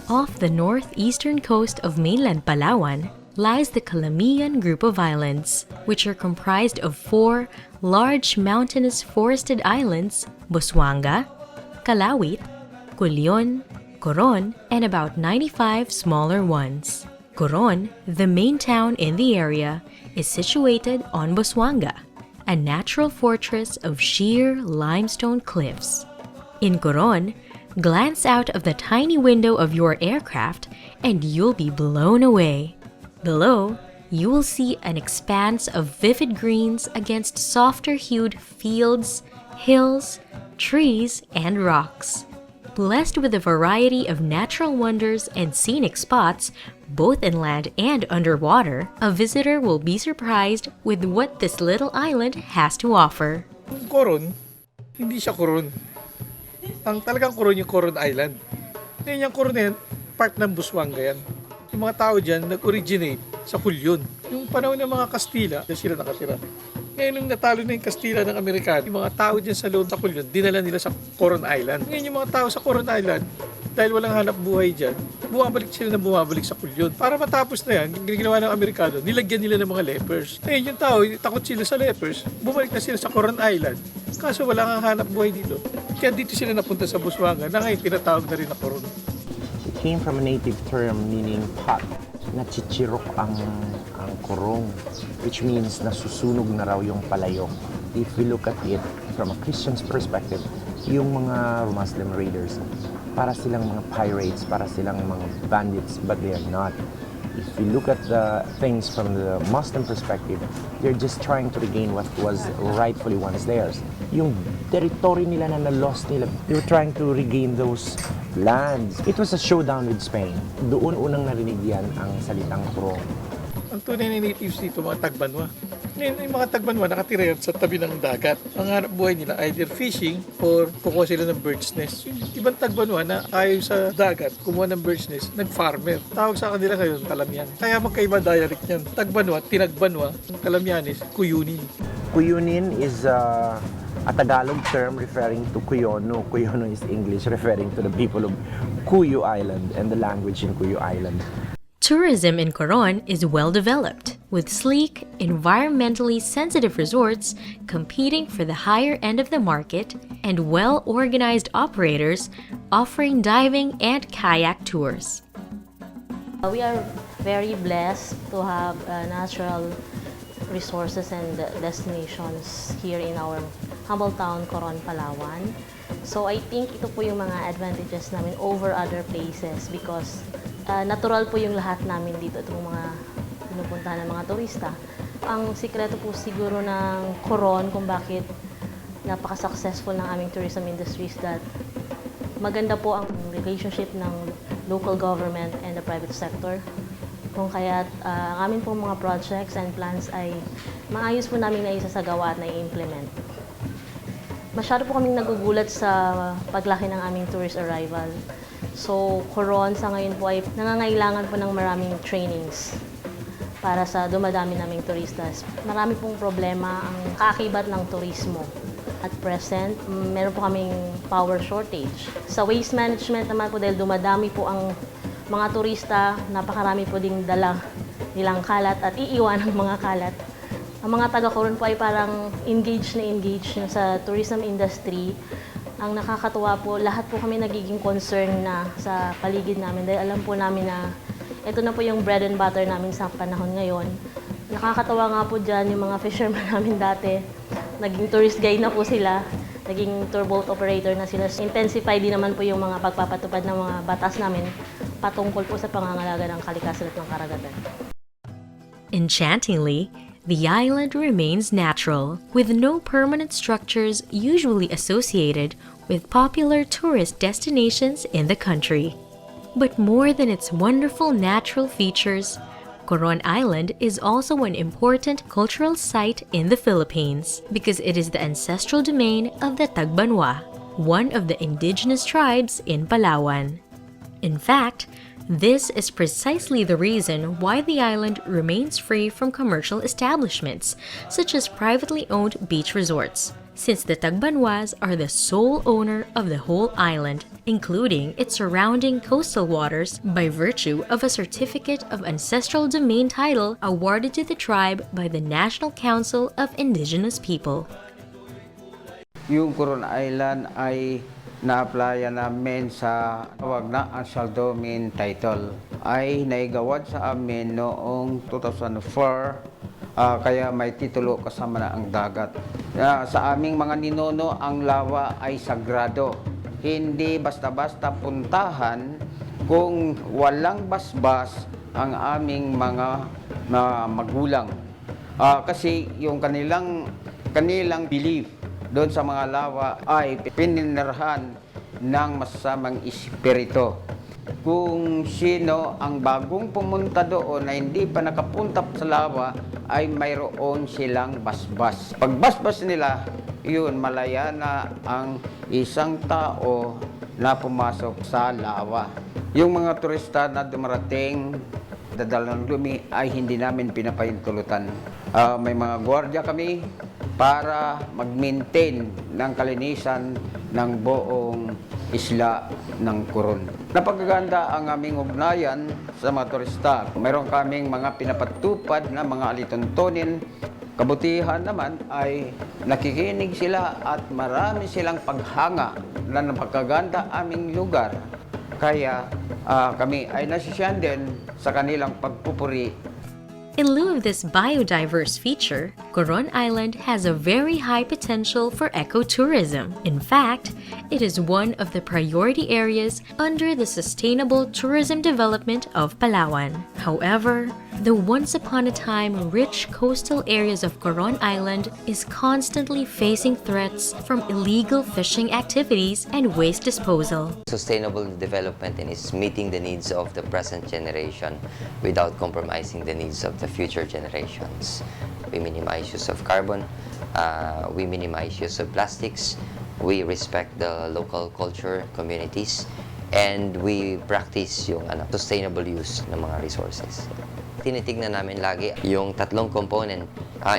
Off the northeastern coast of mainland Palawan lies the Calamian group of islands, which are comprised of 4 large mountainous forested islands: Busuanga, Calawit, Culion, Coron, and about 95 smaller ones. Coron, the main town in the area, is situated on Busuanga, a natural fortress of sheer limestone cliffs. In Coron, glance out of the tiny window of your aircraft and you'll be blown away. Below, you will see an expanse of vivid greens against softer-hued fields, hills, trees, and rocks. Blessed with a variety of natural wonders and scenic spots, both inland and underwater, a visitor will be surprised with what this little island has to offer. Coron, hindi siya Coron. Ang talagang Coron yung Coron Island. Ngayon yung Coron na yan, part ng Busuanga yan. Yung mga tao dyan nag-originate sa Culion. Yung panahon ng mga Kastila, dyan sila nakatira. Ngayon nung natalo na yung Kastila ng Amerikano, yung mga tao dyan sa loob sa Culion, dinala nila sa Coron Island. Ngayon yung mga tao sa Coron Island, dahil walang hanap buhay dyan, bumabalik sa Culion. Para matapos na yan, yung ginawa ng Amerikano, nilagyan nila ng mga lepers. Ngayon yung tao, takot sila sa lepers, bumalik na sila sa Coron Island. Kaso wala kang hanap buhay dito. Kaya dito sila napunta sa Busuanga, na ngayon tinatawag na rin na Coron. It came from a native term meaning pot. Nachichirok ang kurong, which means nasusunog na raw yung palayok. If we look at it from a Christian's perspective, yung mga Muslim raiders, para silang mga pirates, para silang mga bandits, but they are not. If we look at the things from the Muslim perspective, they're just trying to regain what was rightfully once theirs. Yung territory nila na na-lost nila, they were trying to regain those lands. It was a showdown with Spain. Doon unang narinig yan ang salitang kurong. Ang tunay na natives dito, mga Tagbanwa. Ngayon, yung mga Tagbanwa nakatira yan sa tabi ng dagat. Ang hanap buhay nila either fishing or kukuha sila ng bird's nest. Yung ibang Tagbanwa na ayaw sa dagat, kumuha ng bird's nest, nag-farmer. Tawag sa kanila ngayon, Kalamyan. Kaya magkaiba dialect yan. Tagbanwa, Tinagbanwa, Kalamyanis, Kuyunin. Kuyunin is a Tagalog term referring to Kuyono. Kuyono is English referring to the people of Cuyo Island and the language in Cuyo Island. Tourism in Coron is well developed, with sleek, environmentally sensitive resorts competing for the higher end of the market and well-organized operators offering diving and kayak tours. We are very blessed to have natural resources and destinations here in our humble town, Coron, Palawan. So I think ito po yung mga advantages namin over other places because natural po yung lahat namin dito, itong mga pinupuntahan ng mga turista. Ang sikreto po siguro ng Coron kung bakit napaka-successful ng aming tourism industry is that maganda po ang relationship ng local government and the private sector. Kung kaya't ang aming pong mga projects and plans ay maayos po namin na isasagawa at na-implement. Masyado po kaming nagugulat sa paglaki ng aming tourist arrival. So, Coron sa ngayon po ay nangangailangan po ng maraming trainings para sa dumadami naming turistas. Marami pong problema ang kaakibat ng turismo. At present, meron po kaming power shortage. Sa waste management naman po dahil dumadami po ang mga turista, napakarami po ding dala nilang kalat at iiwan ng mga kalat. Ang mga taga-Coron po ay parang engaged sa tourism industry. Ang nakakatuwa po, lahat po kami nagiging concern na sa paligid namin dahil alam po namin na ito na po yung bread and butter namin sa panahon ngayon. Nakakatawa nga po dyan yung mga fishermen namin dati. Naging tourist guide na po sila, naging tour boat operator na sila. Intensify din naman po yung mga pagpapatupad ng mga batas namin patungkol po sa pangangalaga ng kalikasan at ng karagatan. Enchantingly, the island remains natural, with no permanent structures usually associated with popular tourist destinations in the country. But more than its wonderful natural features, Coron Island is also an important cultural site in the Philippines because it is the ancestral domain of the Tagbanwa, one of the indigenous tribes in Palawan. In fact, this is precisely the reason why the island remains free from commercial establishments, such as privately owned beach resorts, since the Tagbanwas are the sole owner of the whole island including its surrounding coastal waters by virtue of a certificate of ancestral domain title awarded to the tribe by the National Council of Indigenous People. Yung Coron Island ay na-applyan namin sa tawag na ancestral domain title. Ay naigawad sa amin noong 2004, kaya may titulo kasama na ang dagat. Sa aming mga ninuno, ang lawa ay sagrado. Hindi basta-basta puntahan kung walang basbas ang aming mga magulang. Kasi yung kanilang belief doon sa mga lawa ay pininirhan ng masasamang espiritu. Kung sino ang bagong pumunta doon na hindi pa nakapunta sa lawa, ay mayroon silang basbas. Pagbasbas nila, yun, malaya na ang isang tao na pumasok sa lawa. Yung mga turista na dumarating, dadalang lumi, ay hindi namin pinapahintulutan. May mga gwardiya kami para mag-maintain ng kalinisan ng buong isla ng Coron. Napagaganda ang aming ugnayan sa mga turista. Mayroon kaming mga pinapatupad na mga alituntunin. Kabutihan naman ay nakikinig sila at marami silang paghanga na napagaganda aming lugar. Kaya kami ay nasisiyan din sa kanilang pagpupuri. In lieu of this biodiverse feature, Coron Island has a very high potential for ecotourism. In fact, it is one of the priority areas under the Sustainable Tourism Development of Palawan. However, the once-upon-a-time rich coastal areas of Coron Island is constantly facing threats from illegal fishing activities and waste disposal. Sustainable development is meeting the needs of the present generation without compromising the needs of the future generations. We minimize use of carbon, we minimize use of plastics, we respect the local culture, communities, and we practice yung sustainable use ng mga resources. Tinitignan namin lagi yung tatlong component,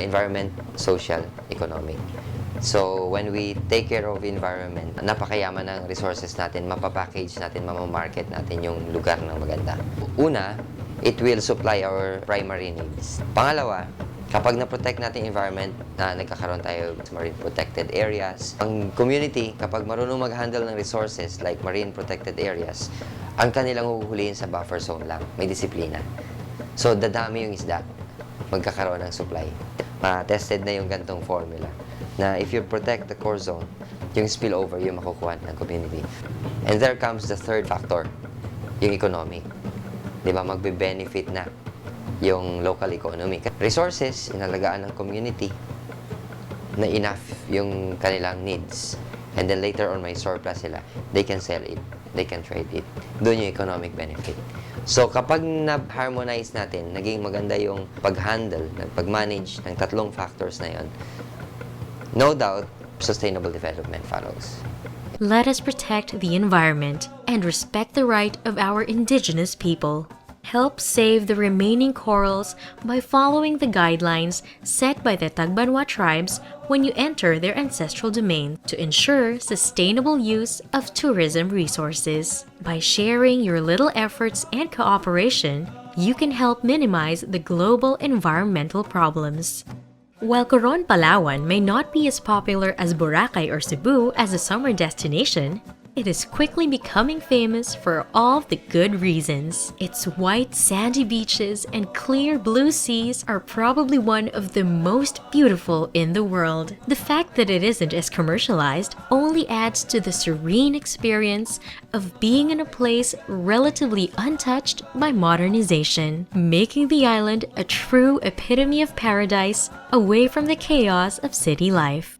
environment, social, economic. So when we take care of environment, napakayaman ng resources natin, mapapackage natin, mamamarket natin yung lugar ng maganda. Una, it will supply our primary needs. Pangalawa, kapag na-protect natin environment, nagkakaroon tayo sa marine protected areas. Ang community, kapag marunong mag-handle ng resources like marine protected areas, ang kanilang huhulihin sa buffer zone lang, may disiplina. So, dadami yung isda, magkakaroon ng supply. Tested na yung gantong formula, na if you protect the core zone, yung spillover, yung makukuha ng community. And there comes the third factor, yung economic. Diba, magbe-benefit na yung local economy. Resources, inalagaan ng community na enough yung kanilang needs. And then later on, may surplus sila. They can sell it. They can trade it. Doon yung economic benefit. So, kapag na-harmonize natin, naging maganda yung pag-handle, pag-manage ng tatlong factors na yun, no doubt, sustainable development follows. Let us protect the environment and respect the right of our indigenous people. Help save the remaining corals by following the guidelines set by the Tagbanwa tribes when you enter their ancestral domain to ensure sustainable use of tourism resources. By sharing your little efforts and cooperation, you can help minimize the global environmental problems. While Coron, Palawan may not be as popular as Boracay or Cebu as a summer destination, it is quickly becoming famous for all the good reasons. Its white sandy beaches and clear blue seas are probably one of the most beautiful in the world. The fact that it isn't as commercialized only adds to the serene experience of being in a place relatively untouched by modernization, making the island a true epitome of paradise away from the chaos of city life.